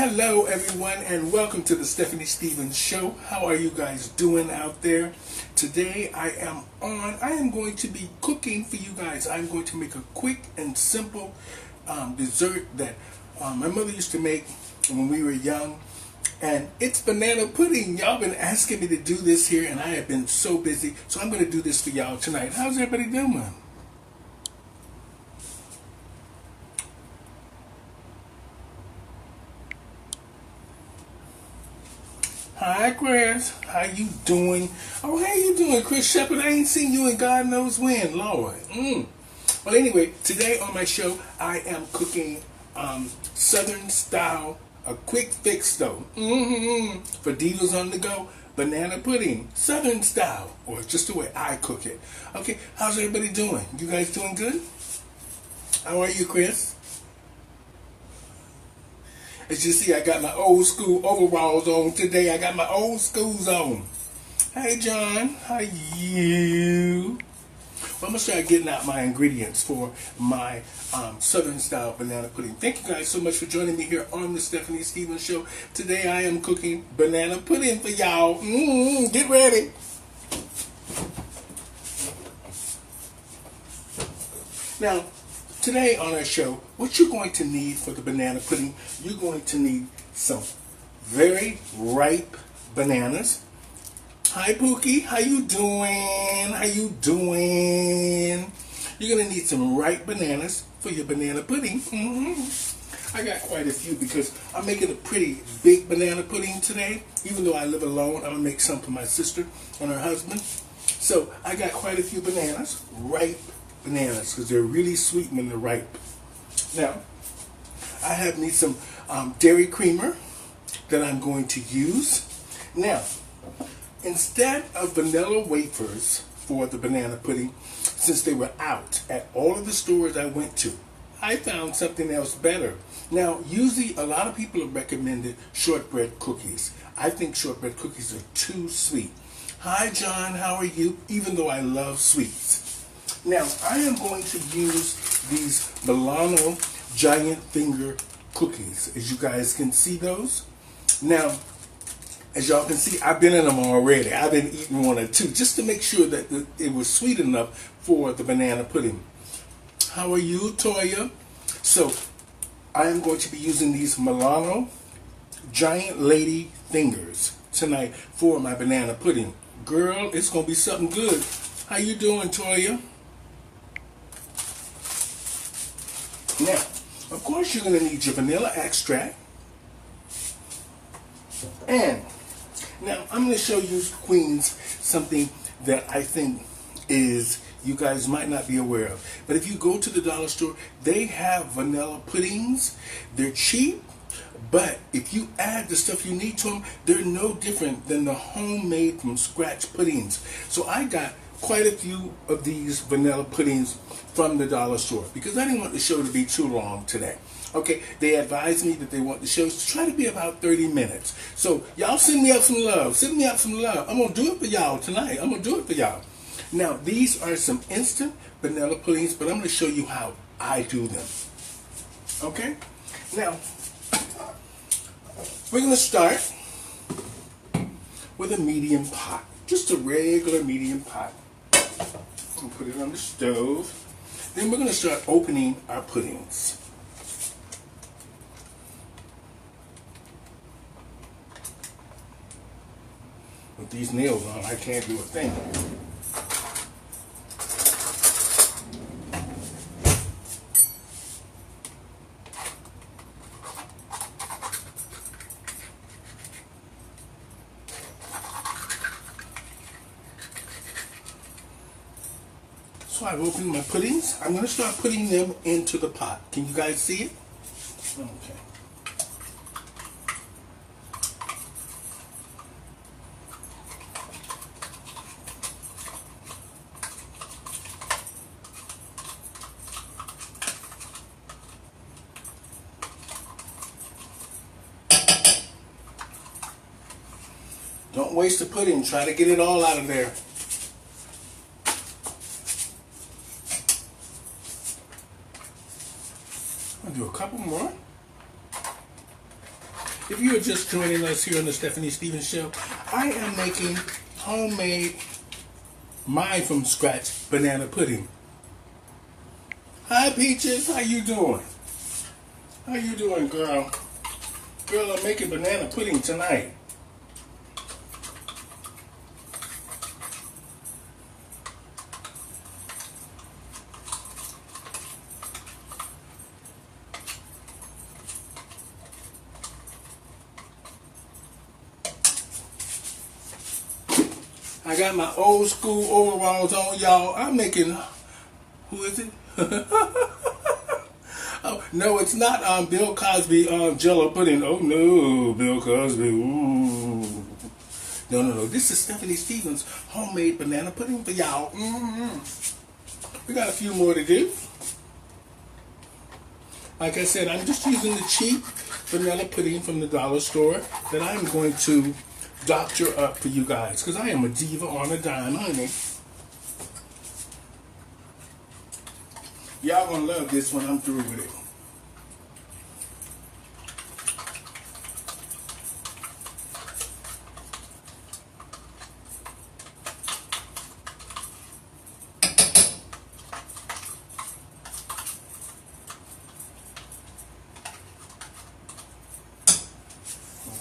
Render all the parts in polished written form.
Hello everyone and welcome to the Stephanie Stevens Show. How are you guys doing out there? Today I am going to be cooking for you guys. I'm going to make a quick and simple dessert that my mother used to make when we were young. And it's banana pudding. Y'all been asking me to do this here and I have been so busy. So I'm going to do this for y'all tonight. How's everybody doing? Hi, Chris. How you doing? Oh, how you doing, Chris Shepard? I ain't seen you in God knows when, Lord. Well, anyway, today on my show, I am cooking Southern style, a quick fix though. For Diva's on the go, banana pudding, Southern style, or just the way I cook it. Okay, how's everybody doing? You guys doing good? How are you, Chris? As you see, I got my old school overalls on today. I got my old schools on. Hey, John. How you? Well, I'm going to start getting out my ingredients for my Southern style banana pudding. Thank you guys so much for joining me here on the Stephanie Stevens Show. Today I am cooking banana pudding for y'all. Get ready. Now, today on our show, what you're going to need for the banana pudding, you're going to need some very ripe bananas. Hi, Pookie. How you doing? How you doing? You're going to need some ripe bananas for your banana pudding. I got quite a few because I'm making a pretty big banana pudding today. Even though I live alone, I'm going to make some for my sister and her husband. So I got quite a few bananas, ripe bananas, because they're really sweet when they're ripe. Now, I have me some dairy creamer that I'm going to use. Now, instead of vanilla wafers for the banana pudding, since they were out at all of the stores I went to, I found something else better. Now, usually a lot of people have recommended shortbread cookies. I think shortbread cookies are too sweet. Hi, John. How are you? Even though I love sweets. Now, I am going to use these Milano giant finger cookies. As you guys can see those. Now, as y'all can see, I've been in them already. I've been eating one or two just to make sure that it was sweet enough for the banana pudding. How are you, Toya? So, I am going to be using these Milano giant lady fingers tonight for my banana pudding. Girl, it's going to be something good. How you doing, Toya? Now, of course, you're going to need your vanilla extract. And now I'm going to show you queens something that I think is you guys might not be aware of. But if you go to the dollar store, they have vanilla puddings. They're cheap, but if you add the stuff you need to them, they're no different than the homemade from scratch puddings. So I got quite a few of these vanilla puddings from the dollar store because I didn't want the show to be too long today. Okay, they advised me that they want the shows to try to be about 30 minutes. So y'all send me up some love. Send me up some love. I'm going to do it for y'all tonight. I'm going to do it for y'all. Now, these are some instant vanilla puddings, but I'm going to show you how I do them. Okay? Now, we're going to start with a medium pot. Just a regular medium pot. And put it on the stove. Then we're going to start opening our puddings. With these nails on, I can't do a thing. So I've opened my puddings. I'm going to start putting them into the pot. Can you guys see it? Okay. Don't waste the pudding. Try to get it all out of there. I'll do a couple more. If you are just joining us here on the Stephanie Stevens Show, I am making homemade, mine from scratch, banana pudding. Hi Peaches, how you doing? How you doing, girl? Girl, I'm making banana pudding tonight. I got my old school overalls on, y'all. I'm making, who is it? Oh, no, it's not Bill Cosby Jello pudding. Oh no, Bill Cosby. Ooh. No. This is Stephanie Stevens homemade banana pudding for y'all. We got a few more to do. Like I said, I'm just using the cheap vanilla pudding from the dollar store that I'm going to doctor up for you guys, because I am a diva on a dime, honey. Y'all gonna love this when I'm through with it.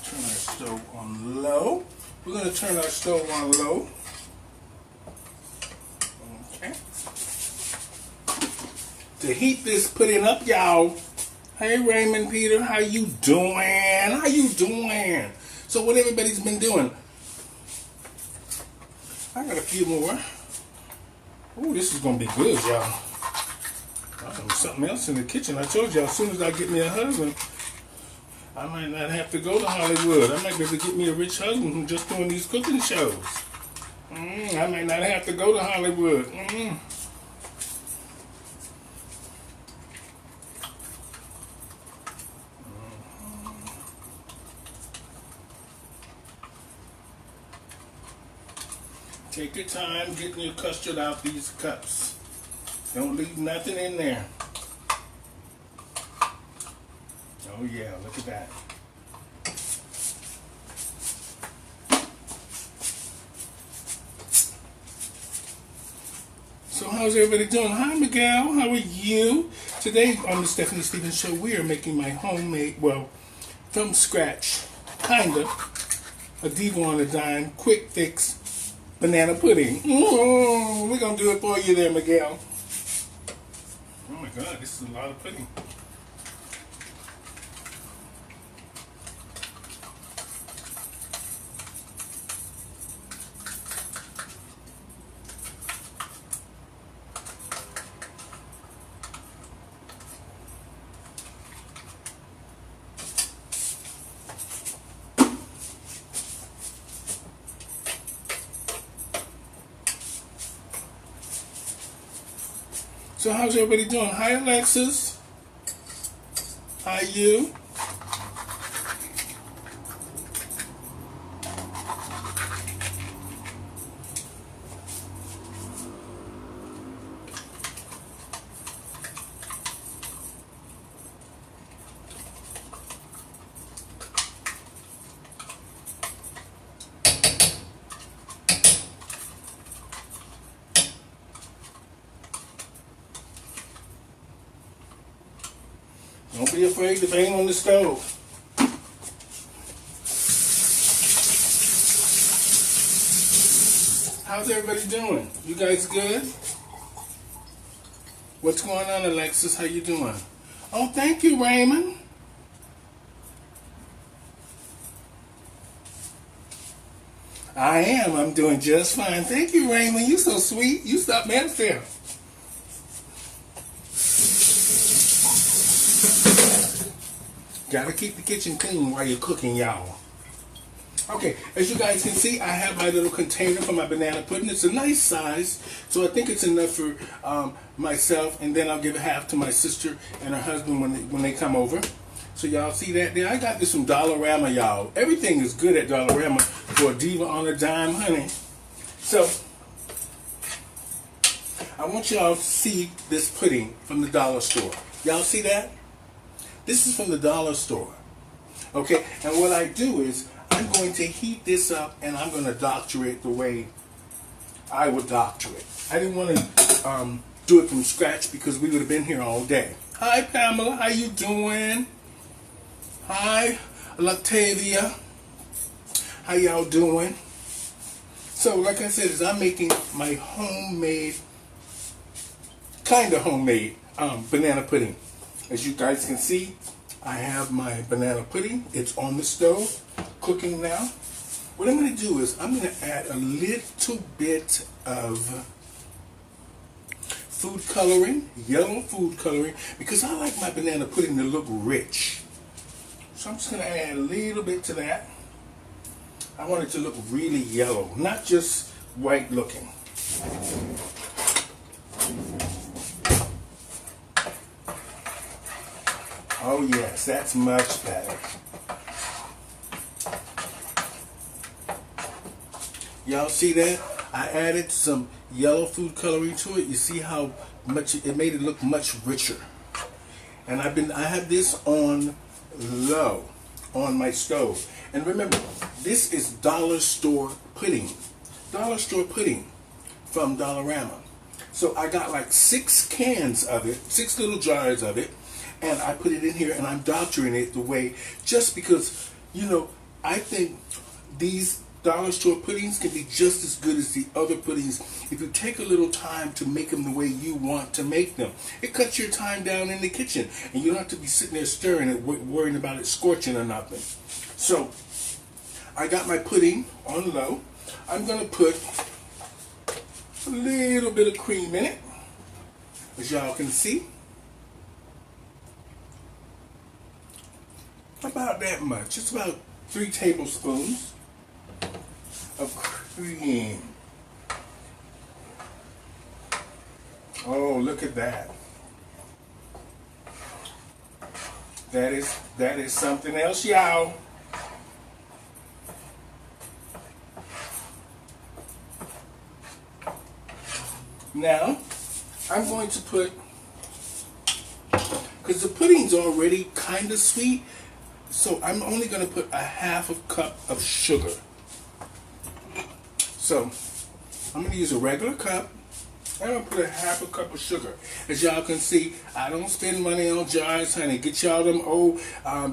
Turn our stove on low. We're going to turn our stove on low. Okay. To heat this pudding up, y'all. Hey Raymond Peter, how you doing? How you doing? So what everybody's been doing? I got a few more. Oh, this is going to be good, y'all. Something else in the kitchen. I told y'all, as soon as I get me a husband, I might not have to go to Hollywood. I might be able to get me a rich husband who's just doing these cooking shows. I might not have to go to Hollywood. Take your time getting your custard out these cups. Don't leave nothing in there. Oh yeah, look at that. So how's everybody doing? Hi Miguel, how are you? Today on the Stephanie Stevens Show, we are making my homemade, well, from scratch, kinda, a diva on a dime, quick fix banana pudding. We're gonna do it for you there, Miguel. Oh my God, this is a lot of pudding. So how's everybody doing? Hi Alexis. Hi you. Don't be afraid to bang on the stove. How's everybody doing? You guys good? What's going on, Alexis? How you doing? Oh, thank you, Raymond. I am. I'm doing just fine. Thank you, Raymond. You so sweet. You stop me upstairs. Gotta keep the kitchen clean while you're cooking, y'all. Okay, as you guys can see, I have my little container for my banana pudding. It's a nice size, so I think it's enough for myself, and then I'll give half to my sister and her husband when they come over. So y'all see that there? I got this from Dollarama, y'all. Everything is good at Dollarama for a diva on a dime, honey. So, I want y'all to see this pudding from the dollar store. Y'all see that? This is from the dollar store. Okay, and what I do is I'm going to heat this up and I'm going to doctor it the way I would doctor it. I didn't want to do it from scratch because we would have been here all day. Hi Pamela, how you doing? Hi Latavia, how y'all doing? So like I said, is I'm making my homemade, kind of homemade banana pudding. As you guys can see, I have my banana pudding. It's on the stove, cooking now. What I'm going to do is I'm going to add a little bit of food coloring, yellow food coloring, because I like my banana pudding to look rich. So I'm just going to add a little bit to that. I want it to look really yellow, not just white looking. Oh yes, that's much better. Y'all see that? I added some yellow food coloring to it. You see how much it made it look much richer. And I have this on low on my stove. And remember, this is dollar store pudding. Dollar store pudding from Dollarama. So I got like 6 cans of it, 6 little jars of it, and I put it in here and I'm doctoring it the way, just because, you know, I think these dollar store puddings can be just as good as the other puddings if you take a little time to make them the way you want to make them. It cuts your time down in the kitchen and you don't have to be sitting there stirring it, worrying about it scorching or nothing. So I got my pudding on low. I'm going to put a little bit of cream in it, as y'all can see. About that much. It's about 3 tablespoons of cream. Oh, look at that. That is something else, y'all. Now, I'm going to put, because the pudding's already kind of sweet, so I'm only going to put a half a cup of sugar. So, I'm going to use a regular cup. I'm going to put a half a cup of sugar. As y'all can see, I don't spend money on jars, honey. Get y'all them old,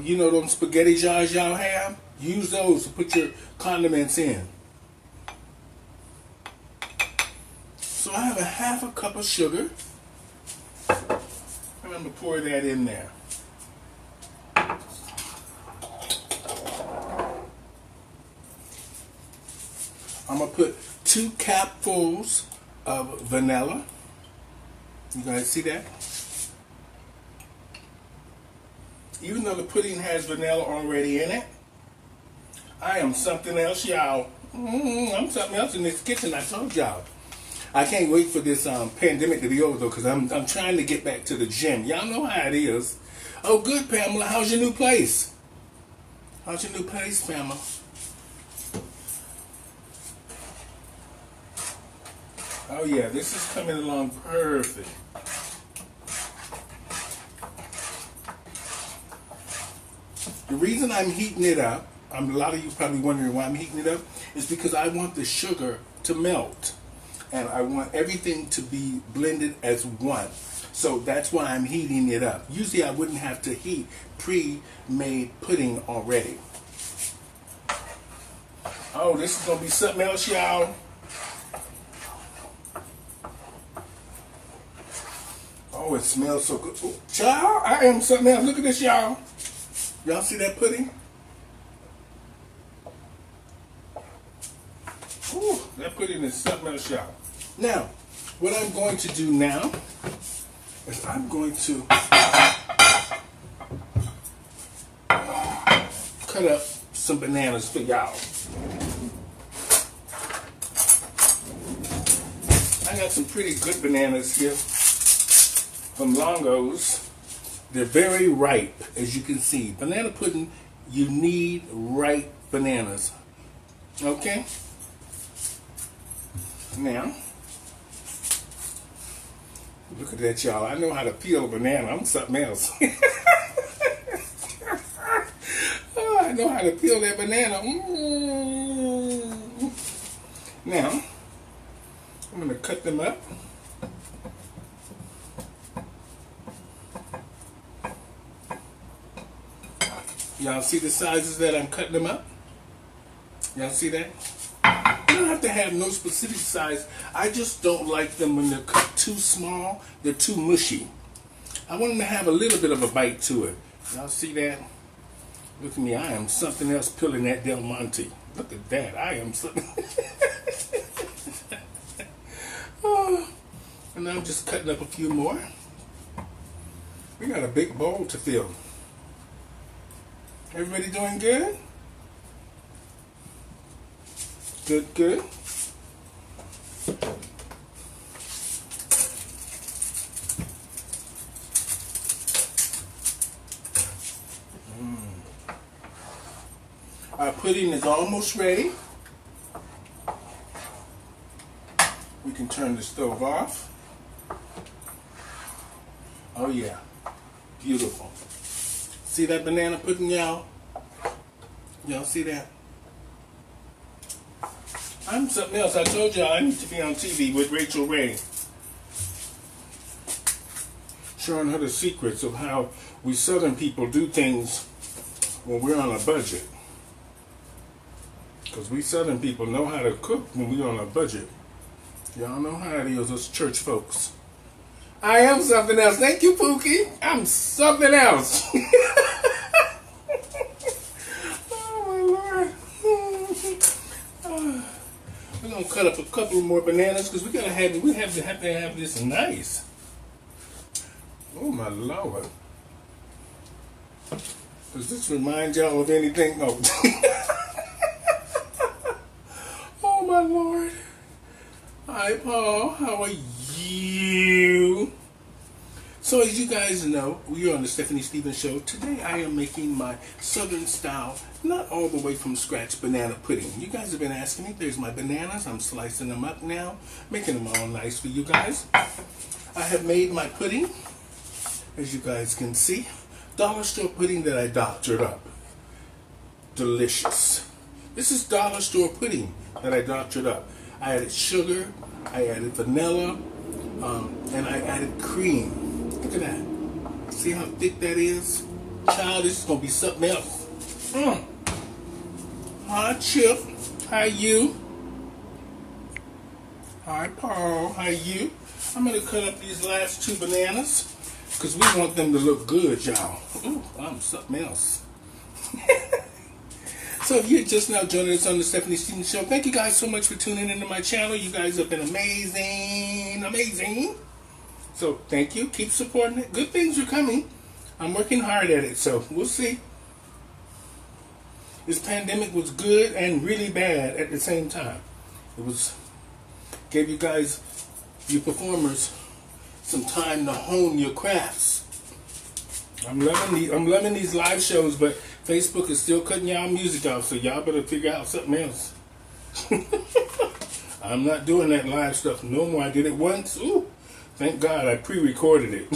you know them spaghetti jars y'all have? Use those to put your condiments in. So I have a half a cup of sugar. And I'm going to pour that in there. I'm going to put 2 capfuls of vanilla. You guys see that? Even though the pudding has vanilla already in it, I am something else, y'all. I'm something else in this kitchen, I told y'all. I can't wait for this pandemic to be over, though, because I'm trying to get back to the gym. Y'all know how it is. Oh, good, Pamela. How's your new place? How's your new place, Pamela? Oh, yeah, this is coming along perfect. The reason I'm heating it up, a lot of you probably wondering why I'm heating it up, is because I want the sugar to melt. And I want everything to be blended as one. So that's why I'm heating it up. Usually I wouldn't have to heat pre-made pudding already. Oh, this is going to be something else, y'all. Oh, it smells so good. Ooh, child, I am something else. Look at this, y'all. Y'all see that pudding? Ooh, that pudding is something else, y'all. Now, what I'm going to do now is I'm going to cut up some bananas for y'all. I got some pretty good bananas here from Longo's. They're very ripe, as you can see. Banana pudding, you need ripe bananas. Okay? Now, look at that, y'all. I know how to peel a banana. I'm something else. know how to peel that banana. Mm. Now, I'm going to cut them up. Y'all see the sizes that I'm cutting them up? Y'all see that? You don't have to have no specific size. I just don't like them when they're cut too small. They're too mushy. I want them to have a little bit of a bite to it. Y'all see that? Look at me. I am something else peeling that Del Monte. Look at that. I am something. Oh, and I'm just cutting up a few more. We got a big bowl to fill. Everybody doing good? Good, good. Our pudding is almost ready. We can turn the stove off. Oh yeah, beautiful. See that banana pudding, y'all? Y'all see that? I'm something else. I told y'all I need to be on TV with Rachel Ray, showing her the secrets of how we Southern people do things when we're on a budget. Because we Southern people know how to cook when we're on a budget. Y'all know how it is, us church folks. I am something else. Thank you, Pookie. I'm something else. Oh, my Lord. We're going to cut up a couple more bananas because we have to have this nice. Oh, my Lord. Does this remind y'all of anything? No. Oh, my Lord. Hi, Paul. How are you? So, as you guys know, we are on the Stephanie Stevens Show. Today, I am making my Southern style, not all the way from scratch, banana pudding. You guys have been asking me. There's my bananas. I'm slicing them up now, making them all nice for you guys. I have made my pudding, as you guys can see. Dollar store pudding that I doctored up. Delicious. This is dollar store pudding that I doctored up. I added sugar, I added vanilla, and I added cream. Look at that. See how thick that is? Child, this is going to be something else. Hi, Chip. Hi, you. Hi, Paul. Hi, you. I'm going to cut up these last two bananas because we want them to look good, y'all. Ooh, I'm something else. So if you're just now joining us on the Stephanie Stevens Show, thank you guys so much for tuning into my channel. You guys have been amazing, amazing. So thank you. Keep supporting it. Good things are coming. I'm working hard at it, so we'll see. This pandemic was good and really bad at the same time. It gave you guys, you performers, some time to hone your crafts. I'm loving these live shows, but Facebook is still cutting y'all music off, so y'all better figure out something else. I'm not doing that live stuff no more. I did it once. Ooh, thank God I pre-recorded it.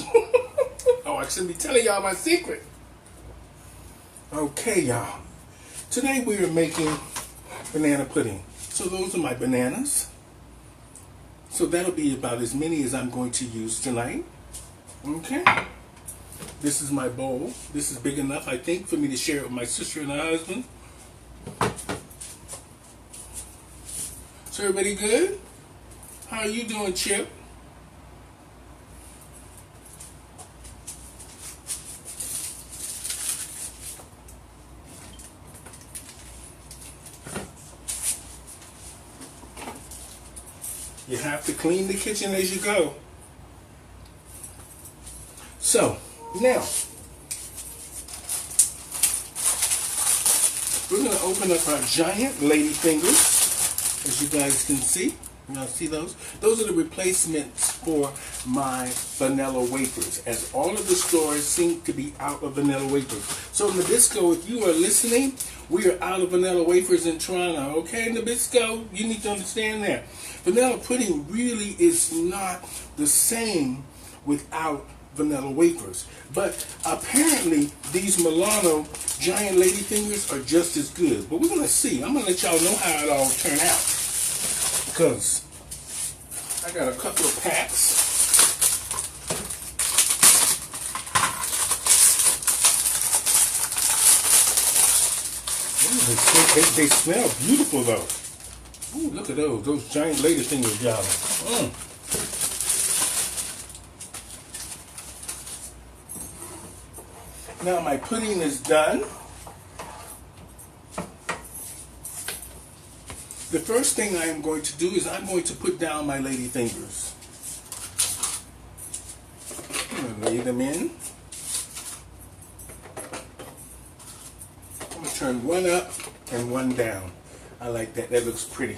Oh, I shouldn't be telling y'all my secret. Okay, y'all. Today we are making banana pudding. So those are my bananas. So that'll be about as many as I'm going to use tonight. Okay. This is my bowl. This is big enough, I think, for me to share it with my sister and her husband. So everybody good? How are you doing, Chip? You have to clean the kitchen as you go. So, now, we're going to open up our giant lady fingers, as you guys can see. Y'all see those? Those are the replacements for my vanilla wafers, as all of the stores seem to be out of vanilla wafers. So Nabisco, if you are listening, we are out of vanilla wafers in Toronto. Okay, Nabisco, you need to understand that. Vanilla pudding really is not the same without vanilla wafers. But apparently these Milano giant lady fingers are just as good. But we're going to see. I'm going to let y'all know how it all turned out. Because I got a couple of packs. Ooh, they smell beautiful though. Ooh, look at those giant lady fingers, y'all. Now my pudding is done. The first thing I am going to do is I'm going to put down my lady fingers. I'm going to lay them in. I'm going to turn one up and one down. I like that. That looks pretty.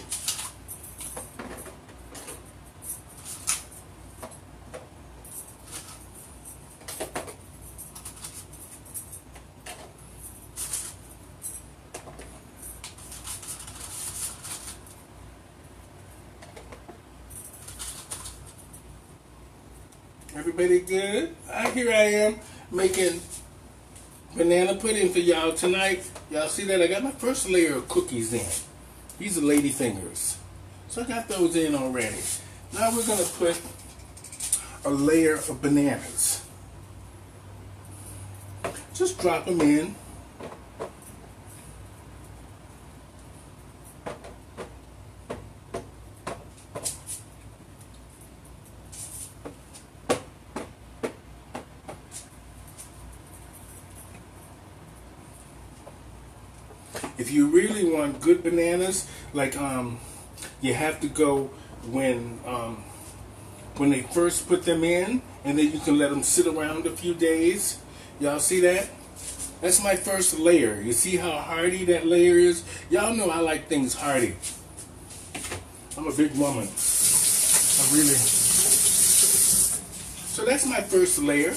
Everybody good? Here I am making banana pudding for y'all tonight. Y'all see that? I got my first layer of cookies in. These are lady fingers. So I got those in already. Now we're going to put a layer of bananas. Just drop them in. If you really want good bananas, like you have to go when they first put them in, and then you can let them sit around a few days. Y'all see that? That's my first layer. You see how hardy that layer is? Y'all know I like things hardy. I'm a big woman. I really. So that's my first layer.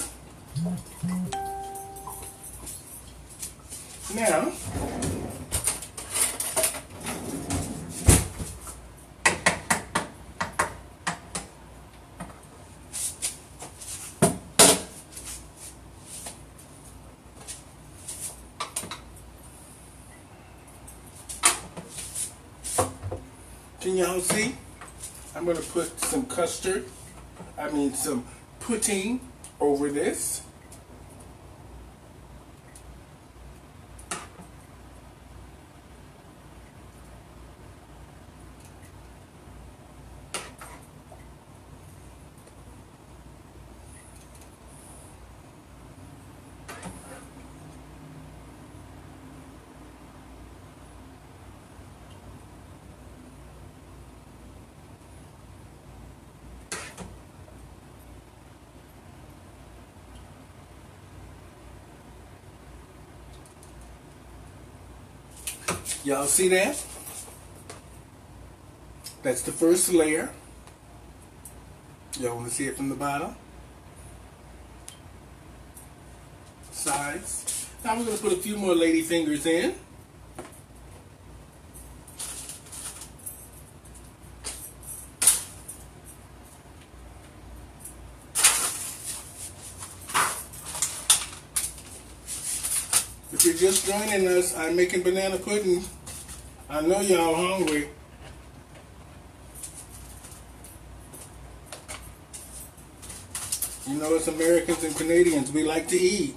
Now, can y'all see? I'm going to put some some pudding over this. Y'all see that? That's the first layer. Y'all want to see it from the bottom? Sides. Now we're going to put a few more lady fingers in. If you're just joining us, I'm making banana pudding. I know y'all hungry. You know, us Americans and Canadians, we like to eat.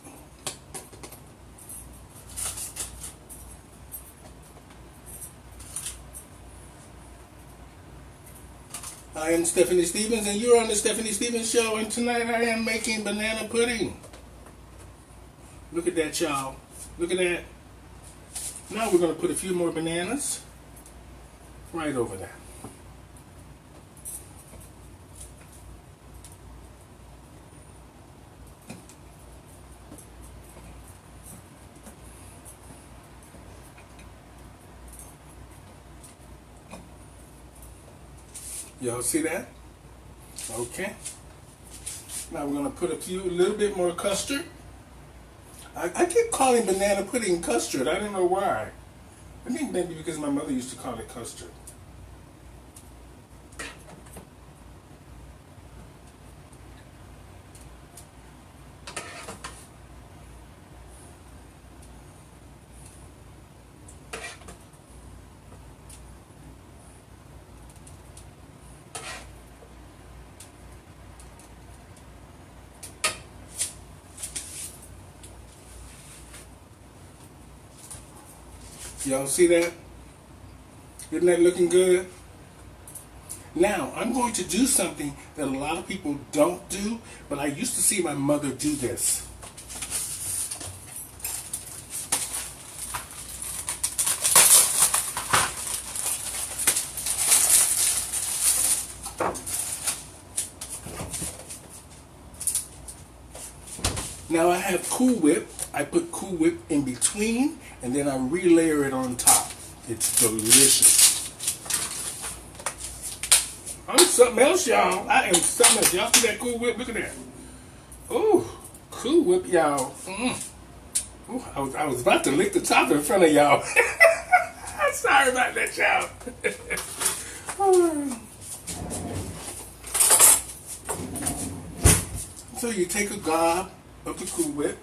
I am Stephanie Stevens, and you're on the Stephanie Stevens Show, and tonight I am making banana pudding. Look at that, y'all. Look at that. Now we're going to put a few more bananas right over there. Y'all see that? Okay. Now we're going to put a little bit more custard. I keep calling banana pudding custard. I don't know why. I think maybe because my mother used to call it custard. Y'all see that? Isn't that looking good? Now, I'm going to do something that a lot of people don't do, but I used to see my mother do this. Now I have Cool Whip. I put Cool Whip in between, and then I relayer it on top. It's delicious. I'm something else, y'all. I am something else. Y'all see that Cool Whip? Look at that. Ooh, Cool Whip, y'all. Ooh, I was about to lick the top in front of y'all. Sorry about that, y'all. So you take a gob of the Cool Whip.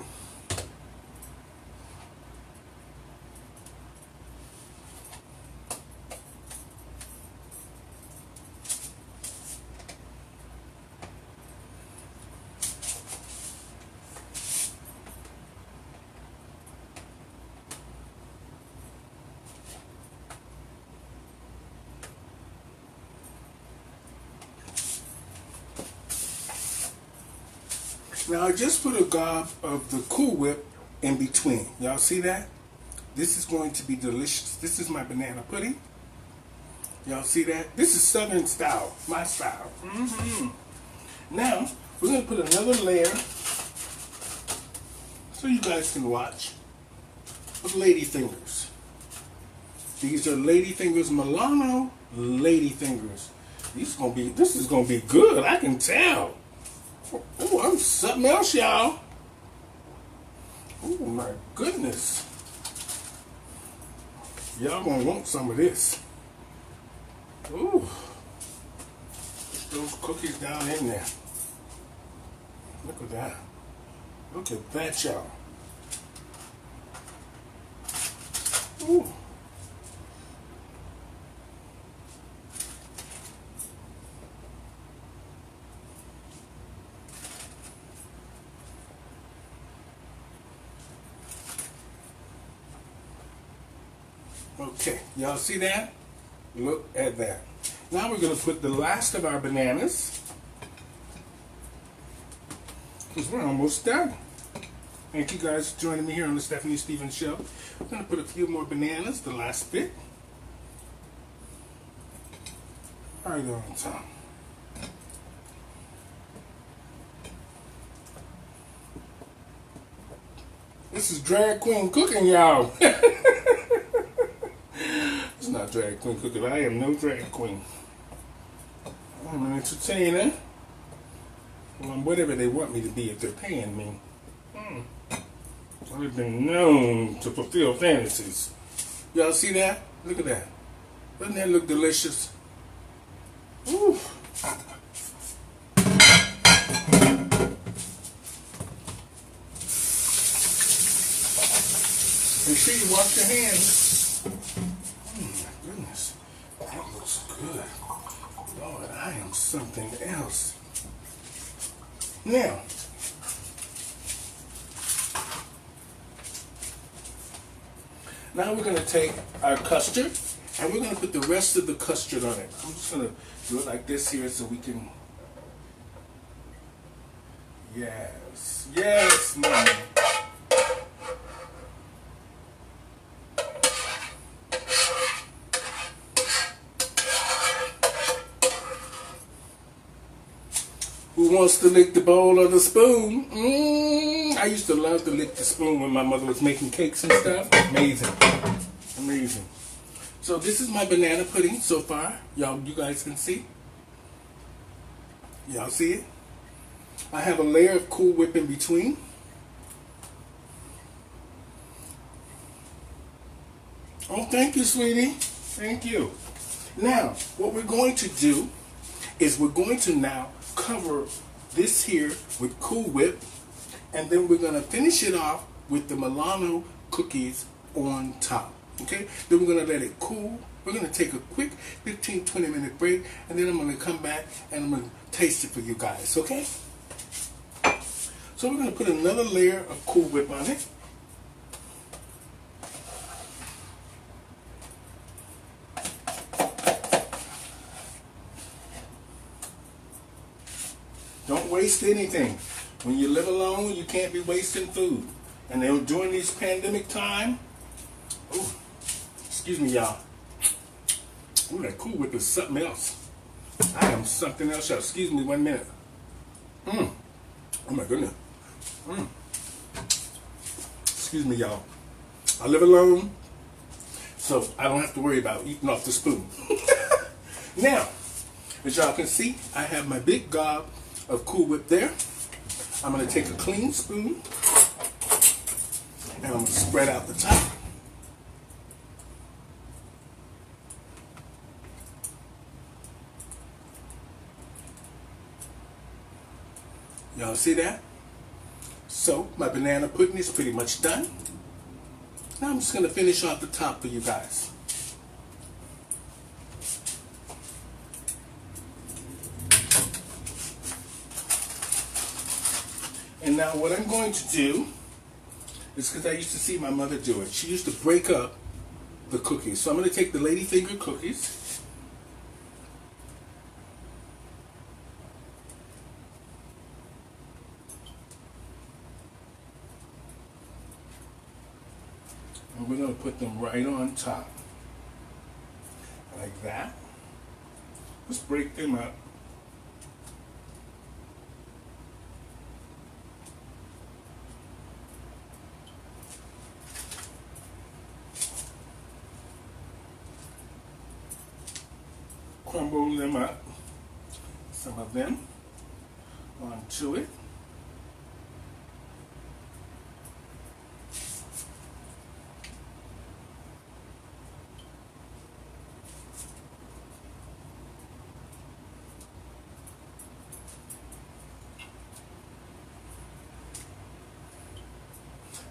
Now I just put a gob of the Cool Whip in between. Y'all see that? This is going to be delicious. This is my banana pudding. Y'all see that? This is Southern style, my style. Now we're going to put another layer so you guys can watch of lady fingers. These are lady fingers, Milano lady fingers. This is gonna be good. I can tell. Oh, I'm something else, y'all. Oh my goodness. Y'all gonna want some of this. Ooh. Put those cookies down in there. Look at that. Look at that, y'all. Ooh. Okay, y'all see that? Look at that. Now we're going to put the last of our bananas, because we're almost done. Thank you guys for joining me here on the Stephanie Stevens Show. I'm going to put a few more bananas, the last bit, right on top. This is drag queen cooking, y'all. It's not drag queen cooking. I am no drag queen. I'm an entertainer. Well, I'm whatever they want me to be if they're paying me. I've been known to fulfill fantasies. Y'all see that? Look at that. Doesn't that look delicious? Ooh. Make sure you wash your hands. Oh my goodness. That looks good. Lord, I am something else. Now, we're going to take our custard and we're going to put the rest of the custard on it. I'm just going to do it like this here so we can... Yes. Yes, Mama. Who wants to lick the bowl or the spoon? I used to love to lick the spoon when my mother was making cakes and stuff. Amazing. Amazing. So this is my banana pudding so far. You guys can see. Y'all see it? I have a layer of Cool Whip in between. Oh, thank you, sweetie. Thank you. Now, what we're going to do is we're going to now cover this here with Cool Whip, and then we're going to finish it off with the Milano cookies on top. Okay? Then we're going to let it cool. We're going to take a quick 15-20 minute break, and then I'm going to come back and I'm going to taste it for you guys. Okay? So we're going to put another layer of Cool Whip on it. waste anything. When you live alone, you can't be wasting food. And then during this pandemic time, ooh, excuse me, y'all. Ooh, that Cool Whip is something else. I am something else, y'all. Excuse me 1 minute. Oh my goodness. Excuse me, y'all. I live alone, so I don't have to worry about eating off the spoon. Now, as y'all can see, I have my big gob of Cool Whip there. I'm going to take a clean spoon and I'm going to spread out the top. Y'all see that? So my banana pudding is pretty much done. Now I'm just going to finish off the top for you guys. And now what I'm going to do is, because I used to see my mother do it, she used to break up the cookies. So I'm going to take the Ladyfinger cookies. And we're going to put them right on top. Like that. Let's break them up. Crumble them up, some of them onto it.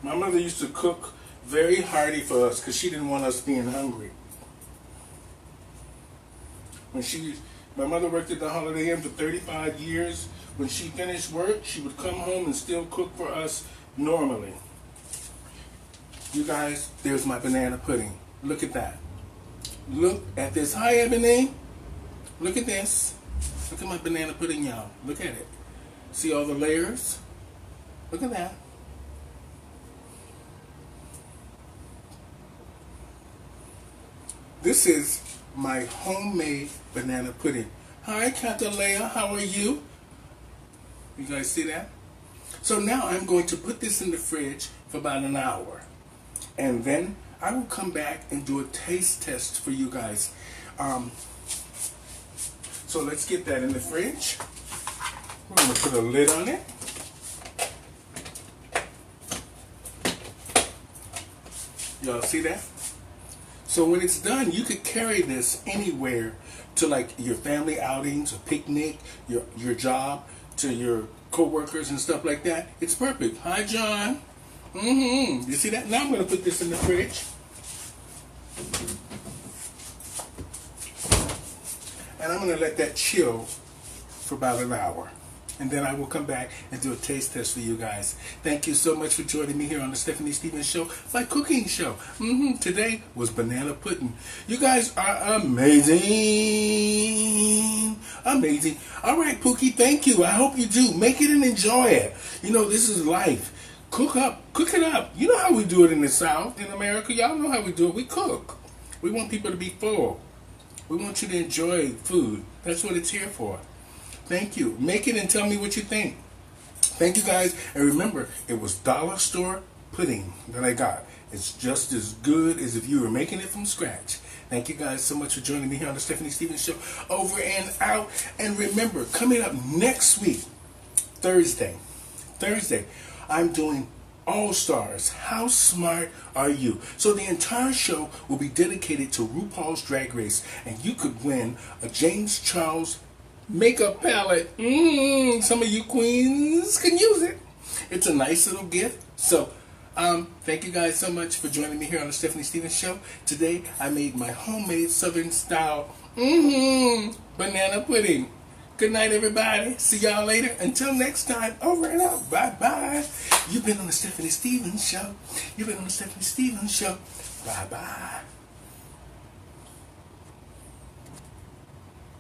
My mother used to cook very hearty for us because she didn't want us being hungry. My mother worked at the Holiday Inn for 35 years. When she finished work, she would come home and still cook for us normally. You guys, there's my banana pudding. Look at that. Look at this. Hi, Ebony. Look at this. Look at my banana pudding, y'all. Look at it. See all the layers? Look at that. This is my homemade banana pudding. Hi, Catalea, how are you? You guys see that? So now I'm going to put this in the fridge for about an hour. And then I will come back and do a taste test for you guys. So let's get that in the fridge. We're going to put a lid on it. Y'all see that? So when it's done, you could carry this anywhere, to like your family outings, a picnic, your job, to your co-workers and stuff like that. It's perfect. Hi, John. You see that? Now I'm going to put this in the fridge. And I'm going to let that chill for about an hour. And then I will come back and do a taste test for you guys. Thank you so much for joining me here on the Stephanie Stevens Show, my cooking show. Today was banana pudding. You guys are amazing. Amazing. All right, Pookie, thank you. I hope you do. Make it and enjoy it. You know, this is life. Cook up. Cook it up. You know how we do it in the South, in America. Y'all know how we do it. We cook. We want people to be full. We want you to enjoy food. That's what it's here for. Thank you. Make it and tell me what you think. Thank you guys. And remember, it was dollar store pudding that I got. It's just as good as if you were making it from scratch. Thank you guys so much for joining me here on the Stephanie Stevens Show. Over and out. And remember, coming up next week, Thursday, I'm doing All Stars. How smart are you? So the entire show will be dedicated to RuPaul's Drag Race. And you could win a James Charles makeup palette. Some of you queens can use it. It's a nice little gift. So thank you guys so much for joining me here on the Stephanie Stevens Show. Today I made my homemade Southern style banana pudding. Good night, everybody. See y'all later. Until next time, over and out. Bye bye. You've been on the Stephanie Stevens Show. You've been on the Stephanie Stevens Show. Bye bye.